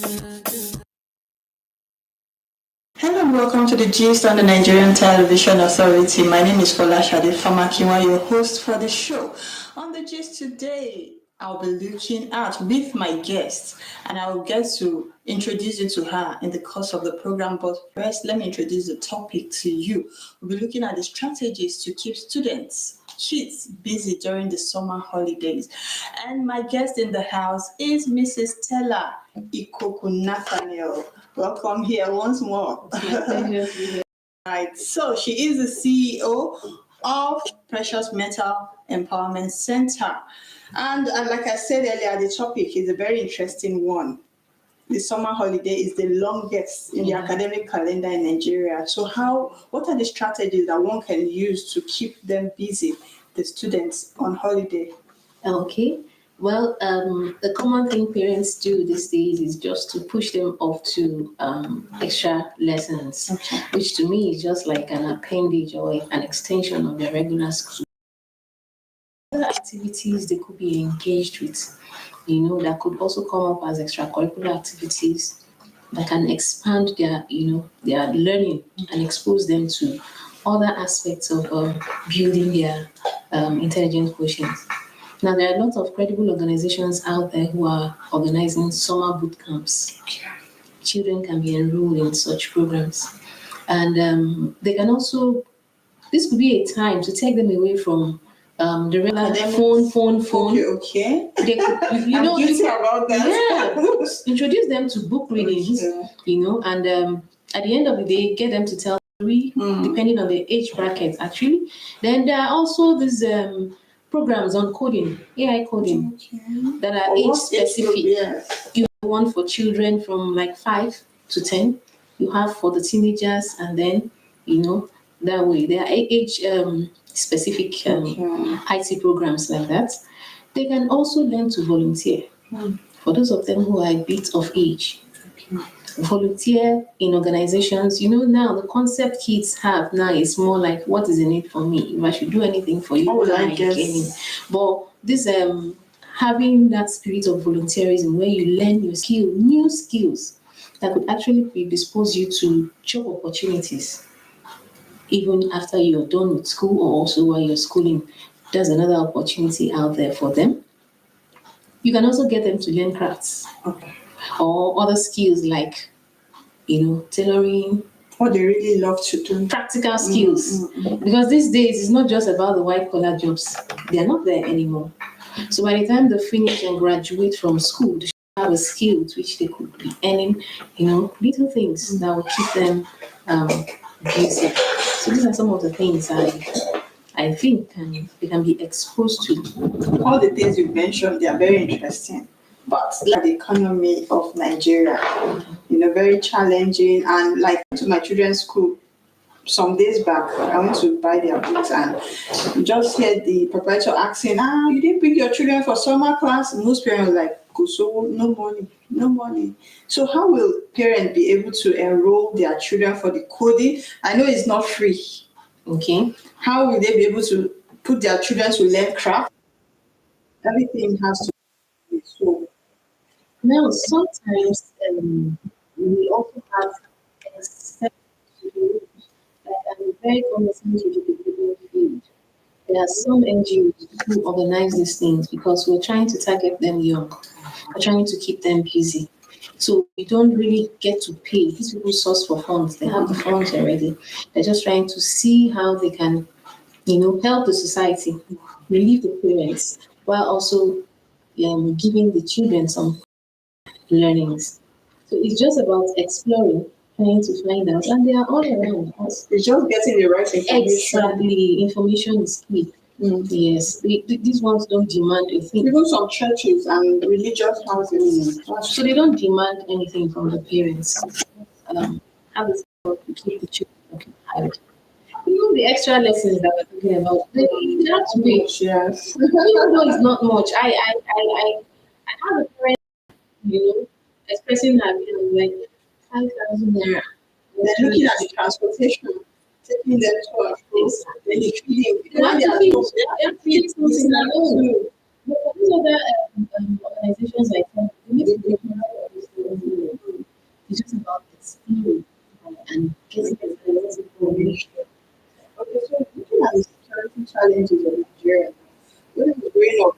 Hello and welcome to the Gist on the Nigerian Television Authority. My name is Folashade Famakiwa, your host for the show. On the Gist today, I'll be looking at with my guest, and I will get to introduce you to her in the course of the program. But first, let me introduce the topic to you. We'll be looking at the strategies to keep kids busy during the summer holidays. And my guest in the house is Mrs. Stella Ikoku Nathaniel. Welcome here once more. Right, so she is the CEO of Precious Metal Empowerment Center. And like I said earlier, the topic is a very interesting one. The summer holiday is the longest in the academic calendar in Nigeria. So what are the strategies that one can use to keep them busy, the students on holiday? Okay. Well, the common thing parents do these days is just to push them off to extra lessons, which to me is just like an appendage or an extension of their regular school. Other activities they could be engaged with, that could also come up as extracurricular activities that can expand their learning and expose them to other aspects of building their intelligence quotient. Now, there are a lot of credible organizations out there who are organizing summer boot camps. Children can be enrolled in such programs. And they can also, this could be a time to take them away from the regular phone. Okay. They could, I'm guilty about that. Yeah. Introduce them to book readings, and at the end of the day, get them to tell story, depending on the age bracket, actually. Then there are also these programs on coding, AI coding, that are age specific. You have one for children from like 5 to 10. You have for the teenagers, and then that way there are age specific IT programs like that. They can also learn to volunteer. For those of them who are a bit of age, volunteer in organizations. Now the concept kids have now is more like, what is in it for me? If I should do anything for you, what am I getting? But this having that spirit of volunteerism where you learn new skills that could actually predispose you to job opportunities even after you're done with school or also while you're schooling. There's another opportunity out there for them. You can also get them to learn crafts or other skills like, tailoring. What they really love to do. Practical skills. Because these days, it's not just about the white collar jobs. They are not there anymore. So by the time they finish and graduate from school, they should have a skill to which they could be earning, little things that will keep them busy. So these are some of the things I think they can be exposed to. All the things you mentioned, they are very interesting. But like the economy of Nigeria, very challenging. And like to my children's school, some days back, I went to buy their books and just heard the proprietor asking, you didn't bring your children for summer class? Most parents were like, so no money. So how will parents be able to enroll their children for the coding? I know it's not free. Okay. How will they be able to put their children to learn craft? Everything has to be so. Now, sometimes we also have exceptions to the rules. Like I'm very cognizant with the development field. There are some NGOs who organize these things because we're trying to target them young. We're trying to keep them busy. So we don't really get to pay. These people source for funds. They have the funds already. They're just trying to see how they can, help the society, relieve the parents, while also giving the children some learnings. So it's just about exploring, trying to find out, and they are all around us. It's just getting the right information. Exactly, information is key. Yes, these ones don't demand a thing. Even some churches and religious houses. So they don't demand anything from the parents. How is it to keep the children occupied? The extra lessons that we're talking about, they have to pay. Yes. Even though it's not much, I have a parent, expressing her view like 5,000 naira. They're looking at the transportation, taking them to our schools, then you feeding. They have to feed something alone. But for these other organizations, I think we need to be It's just about exploring and getting information. Okay, so looking at the security challenges of Nigeria, when I was growing up,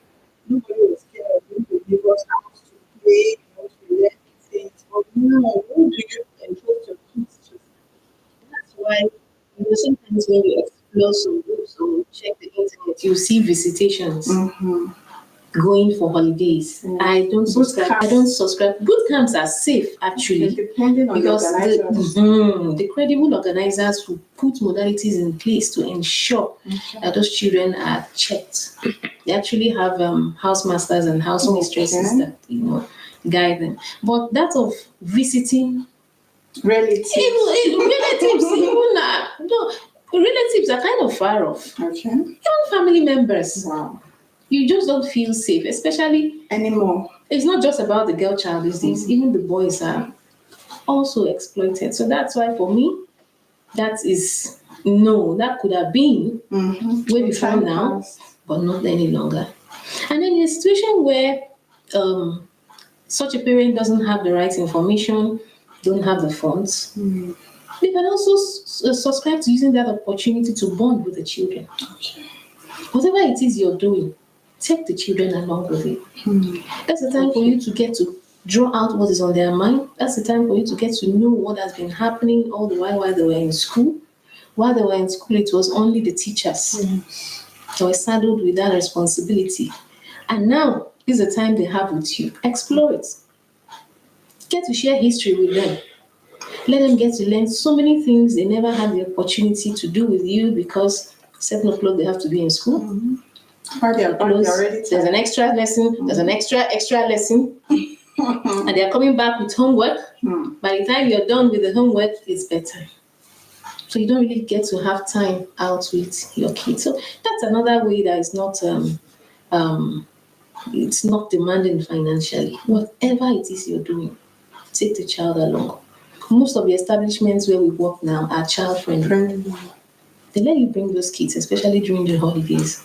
nobody was scared of going to neighbor's house to play, to learn things. But now, who do you entrust your kids to? That's why, Sometimes when you explore some groups or check the internet, you see visitations. Going for holidays. I don't subscribe. Boot camps are safe actually depending on because the organizers. the credible organizers will put modalities in place to ensure that those children are checked. They actually have house masters and house mistresses that guide them. But that of visiting Relatives. relatives are kind of far off. Okay. Even family members. Wow. You just don't feel safe, especially Anymore. it's not just about the girl child these days. Even the boys are also exploited. So that's why for me, that is no, that could have been way before Time now, passed. but not any longer. And then in a situation where such a parent doesn't have the right information, don't have the funds, they can also subscribe to using that opportunity to bond with the children. Okay. Whatever it is you're doing, take the children along with it. That's the time for you to get to draw out what is on their mind. That's the time for you to get to know what has been happening all the while they were in school. While they were in school, it was only the teachers that were saddled with that responsibility. And now is the time they have with you. Explore it. Get to share history with them. Let them get to learn so many things they never had the opportunity to do with you because 7 o'clock they have to be in school. While they're back, they're already There's an extra lesson. There's an extra lesson. And they're coming back with homework. By the time you're done with the homework, it's bedtime. So you don't really get to have time out with your kids. So that's another way that is not it's not demanding financially. Whatever it is you're doing, take the child along. Most of the establishments where we work now are child friendly. They let you bring those kids, especially during the holidays,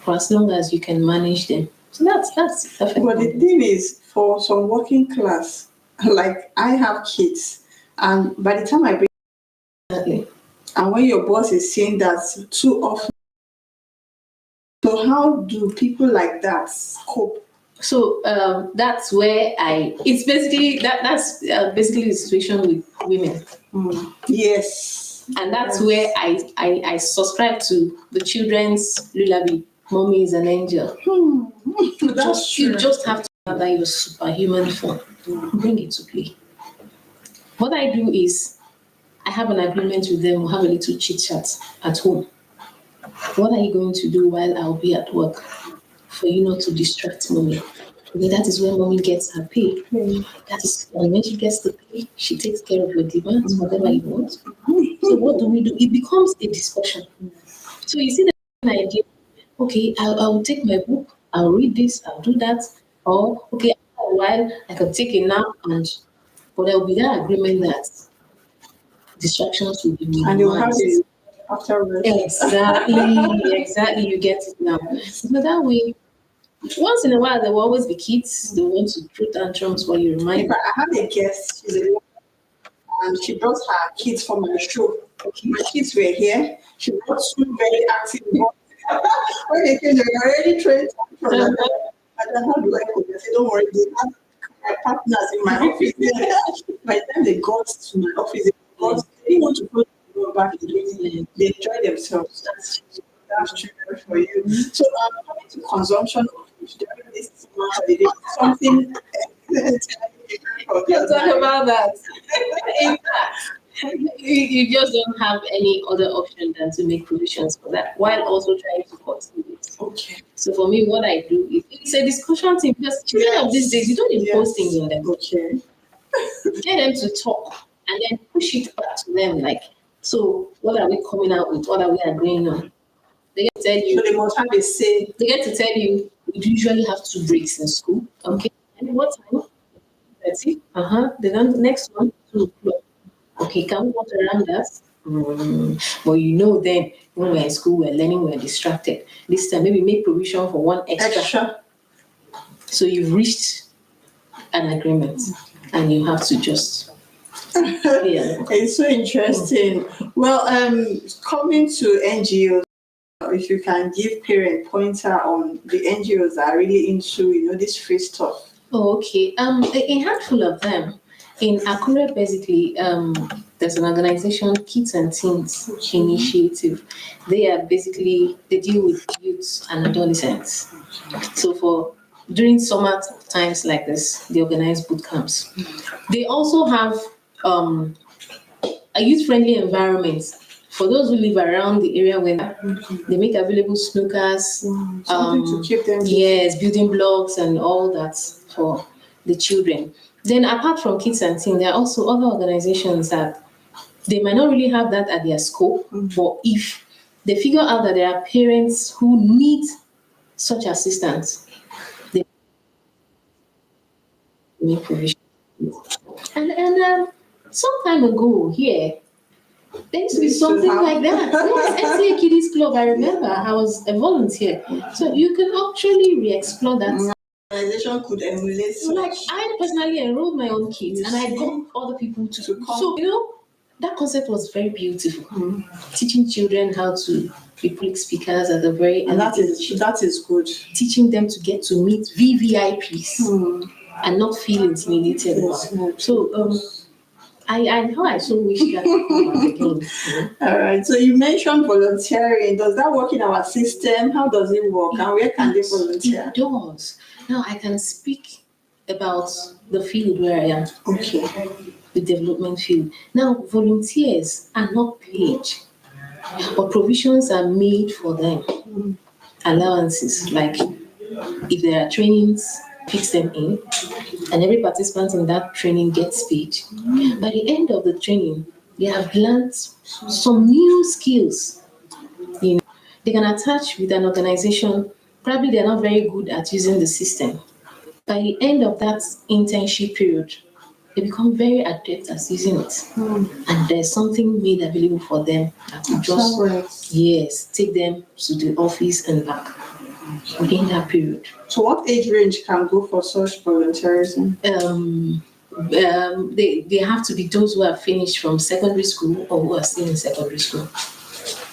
for as long as you can manage them. So that's perfect. But the thing is, for some working class, like I have kids, and by the time I bring, Exactly. and when your boss is saying that too often, so how do people like that cope? So that's where it's basically that's basically the situation with women. Yes. And that's where I subscribe to the children's lullaby. Mommy is an angel. That's true. You just have to have that your superhuman form. Bring it to play. What I do is I have an agreement with them. We'll have a little chit chat at home. What are you going to do while I'll be at work for you not to distract mommy? Okay, that is when mommy gets her pay. That is when she gets the pay, she takes care of your demands, whatever you want. So what do we do? It becomes a discussion. So you see the idea, okay, I'll take my book, I'll read this, I'll do that. Or okay, after a while I can take a nap but there will be that agreement that distractions will be And they'll have minimized. it afterwards. Exactly, you get it now. So that way, once in a while, there will always be kids. They want to throw tantrums while you remind If them. I have a guest, she's a woman, and she brought her kids for my show. Okay, my kids were here. She brought two very active ones. When they came, they were already trained. I don't know how do I cook. I said, don't worry, they have my partners in my office. By the time they got to my office, they didn't want to go back into it. They enjoy themselves. That's true for you. So, coming to consumption of fish during this summer holiday, something. Let's talk about that. In fact, you just don't have any other option than to make provisions for that while also trying to control it. Okay. So for me, what I do is it's a discussion thing because children of these days, you don't impose things on them. Okay. Get them to talk and then push it back to them like, so what are we coming out with? What are we agreeing on? They get to tell you. So they must have a say. They get to tell you we usually have 2 breaks in school. Okay. And what time? 30. The next one, 2 o'clock. Okay, can we walk around that? But then when we're in school, we're learning, we're distracted. This time, maybe make provision for one extra. So you've reached an agreement and you have to just Yeah. It's so interesting. Well, coming to NGOs, if you can give parent pointer on the NGOs that are really into, this free stuff. Oh, okay. A handful of them. In Akure, basically, there's an organization, Kids and Teens Initiative. They deal with youths and adolescents. So during summer times like this, they organize boot camps. They also have a youth-friendly environment for those who live around the area where they make available snookers, Something to keep them busy. yes, building blocks and all that for the children. Then apart from Kids and Teen, there are also other organizations that they might not really have that at their scope, but if they figure out that there are parents who need such assistance, they make provision. And some time ago here, there used to be Used to something have- like that. Yes, NCA Kiddies Club. I remember I was a volunteer. So you can actually re-explore that. Organization could emulate Like such. I personally enrolled my own kids and I got other people to To come. So that concept was very beautiful. Teaching children how to be public speakers at the very And that is good. teaching them to get to meet VVIPs and not feel intimidated. Yes, yes. So I so wish that could happen again. All right. So you mentioned volunteering. Does that work in our system? How does it work? And where can they volunteer? It does. Now I can speak about the field where I am, Okay. the development field. Now volunteers are not paid, but provisions are made for them. Allowances, like if there are trainings, fix them in, and every participant in that training gets paid. By the end of the training, they have learned some new skills. They can attach with an organization. Probably they're not very good at using the system. By the end of that internship period, they become very adept at using it. And there's something made available for them that will just, Correct. yes, take them to the office and back within that period. So what age range can go for such volunteerism? They have to be those who have finished from secondary school or who are still in secondary school,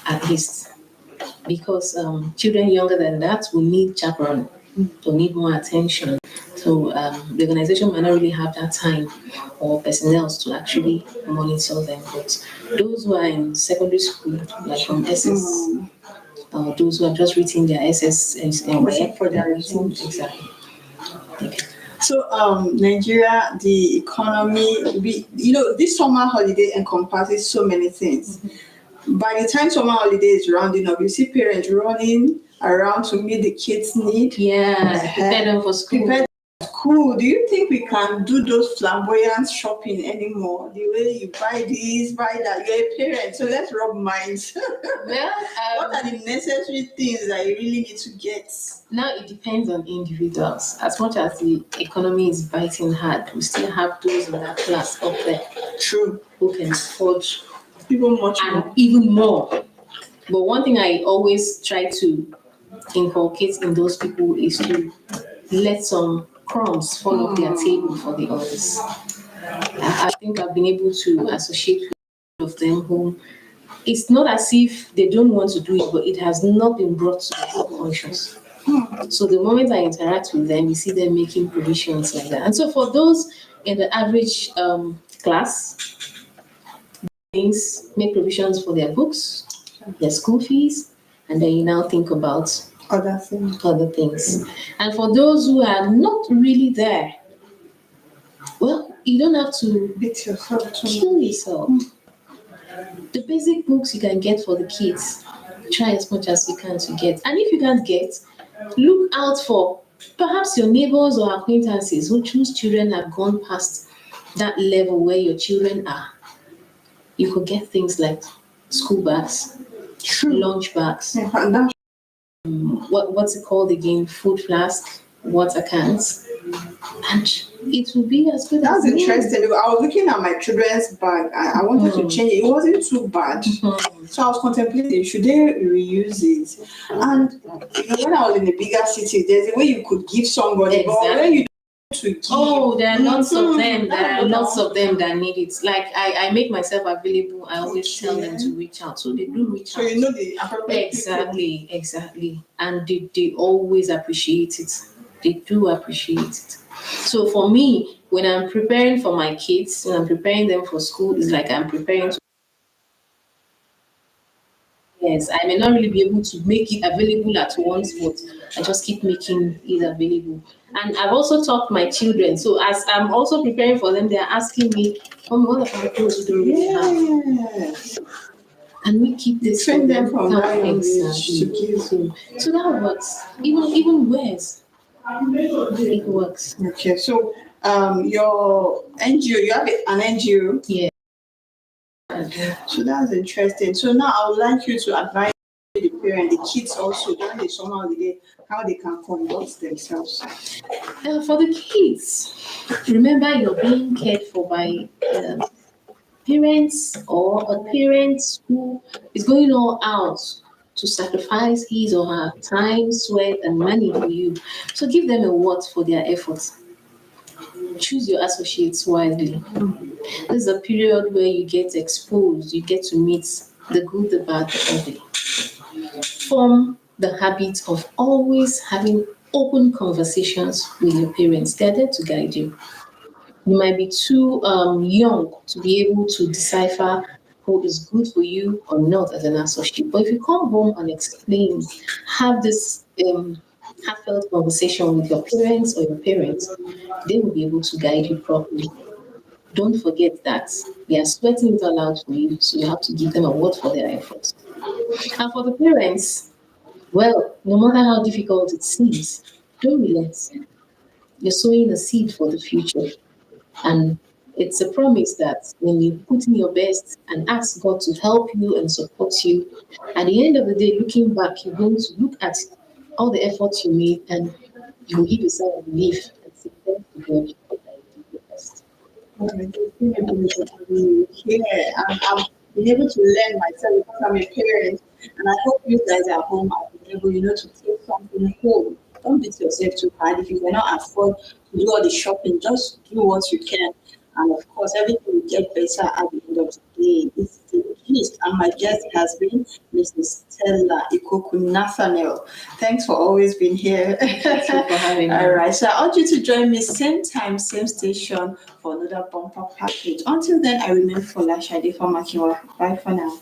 at least. Because children younger than that will need chaperone, will need more attention. So the organization might not really have that time or personnel to actually monitor them. But those who are in secondary school, like from SS, or those who have just written their SS and Waiting for their waiting, results. exactly. Okay. So Nigeria, the economy, this summer holiday encompasses so many things. By the time summer holiday is rounding up, you see parents running around to meet the kids' need. Yeah, prepare them for school. Prepare Cool. Do you think we can do those flamboyant shopping anymore? The way you buy this, buy that. You're a parent, so let's rub minds. Well, What are the necessary things that you really need to get? now it depends on individuals. As much as the economy is biting hard, we still have those in that class up there True. who can afford People much and more. even more. But one thing I always try to inculcate in those people is to let some crumbs fall off their table for the others. I think I've been able to associate with of them who it's not as if they don't want to do it, but it has not been brought to their subconscious. So the moment I interact with them, you see them making provisions like that. And so for those in the average class, things make provisions for their books, their school fees, and then you now think about Other things. other things. And for those who are not really there, well, you don't have to Beat yourself too. kill yourself. The basic books you can get for the kids, try as much as you can to get. And if you can't get, look out for perhaps your neighbors or acquaintances whose children have gone past that level where your children are. You could get things like school bags, lunch bags, Yeah, and that's what's it called again? Food flask, water cans, and it will be as good That's as new. interesting because I was looking at my children's bag and I wanted to change it. It wasn't too bad. So I was contemplating, should they reuse it? And when I was in a bigger city, there's a way you could give somebody, but when you to give. Oh, there are lots of Mhm. them. There are Oh, lots of them that need it. Like I make myself available. I always tell them to reach out. So they do reach So out. you know the appropriate people. Exactly. And they always appreciate it. They do appreciate it. So for me, when I'm preparing for my kids, when I'm preparing them for school, it's like I'm preparing to. Yes, I may not really be able to make it available at once, but I just keep making it available. And I've also taught my children. So as I'm also preparing for them, they're asking me, "Mom, what about those who don't really have? Yes. Can we keep this Train for them them?" from Kind that of young things. age to give. So that works. Even worse, it works. Okay, so your NGO, you have an NGO. Yeah. So that's interesting. So now I would like you to advise the parent, the kids also during the summer holiday, how they can conduct themselves. For the kids, remember you're being cared for by parents or a parent who is going all out to sacrifice his or her time, sweat, and money for you. So give them a reward for their efforts. Choose your associates wisely. This is a period where you get exposed, you get to meet the good, the bad, the ugly. Form the habit of always having open conversations with your parents. They're there to guide you. You might be too young to be able to decipher who is good for you or not as an associate. But if you come home and explain, have this heartfelt conversation with your parents or your parents, they will be able to guide you properly. Don't forget that they are sweating it all out for you, so you have to give them a word for their efforts. And for the parents, well, no matter how difficult it seems, don't relent. You're sowing a seed for the future. And it's a promise that when you put in your best and ask God to help you and support you, at the end of the day, looking back, you're going to look at all the efforts you made and you will give yourself a relief and say, thank you, God, that you did your best. It's been a pleasure having you here. I've been able to learn myself because I'm a parent, and I hope you guys at home are able, to take something home. Don't beat yourself too hard. If you cannot afford to do all the shopping, just do what you can. And of course, everything will get better at the end of the day. It's the gist. And my guest has been Mrs. Stella Ikoku Nathaniel. Thanks for always being here. Thank you for having me. All right. So I urge you to join me same time, same station for another bumper package. Until then, I remain Fola Shade for Makiwa. Bye for now.